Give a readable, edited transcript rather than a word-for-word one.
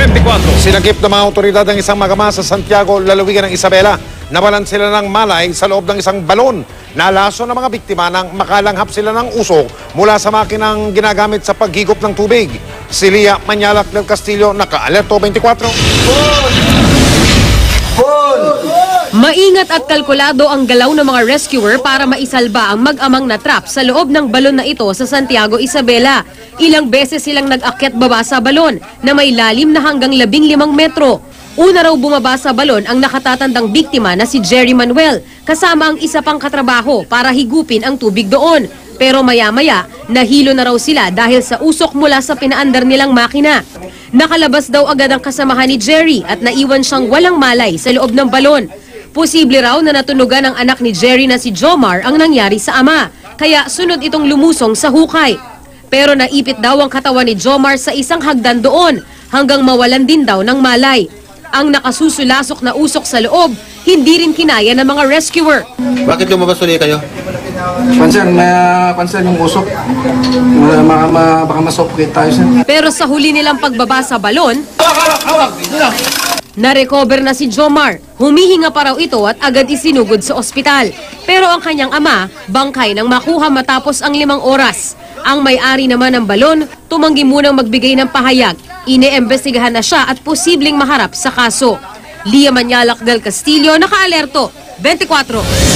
24. Sinagip ng mga otoridad ng isang magama sa Santiago, lalawigan ng Isabela. Nawalan sila ng malay sa loob ng isang balon. Nalaso ng mga biktima nang makalanghap sila ng usok mula sa makinang ginagamit sa paghigop ng tubig. Si Lia Manyalak del Castillo, naka-alerto 24. Maingat at kalkulado ang galaw ng mga rescuer para maisalba ang mag-amang natrap sa loob ng balon na ito sa Santiago, Isabela. Ilang beses silang nag-akyat baba sa balon na may lalim na hanggang 15 metro. Una raw bumaba sa balon ang nakatatandang biktima na si Jerry Manuel kasama ang isa pang katrabaho para higupin ang tubig doon. Pero maya-maya, nahilo na raw sila dahil sa usok mula sa pinaandar nilang makina. Nakalabas daw agad ang kasamahan ni Jerry at naiwan siyang walang malay sa loob ng balon. Posible raw na natunugan ng anak ni Jerry na si Jomar ang nangyari sa ama, kaya sunod itong lumusong sa hukay. Pero naipit daw ang katawan ni Jomar sa isang hagdan doon hanggang mawalan din daw ng malay. Ang nakasusulasok na usok sa loob, hindi rin kinaya ng mga rescuer. Bakit lumabas ulit kayo? Pansan yung usok. Baka masuffocate tayo siya. Pero sa huli nilang pagbaba sa balon, na-recover na si Jomar. Humihinga pa raw ito at agad isinugod sa ospital. Pero ang kanyang ama, bangkay nang makuha matapos ang 5 oras. Ang may-ari naman ng balon, tumanggi munang magbigay ng pahayag. Ine-imbestigahan na siya at posibleng maharap sa kaso. Lia Manyalak del Castillo, naka-alerto, 24.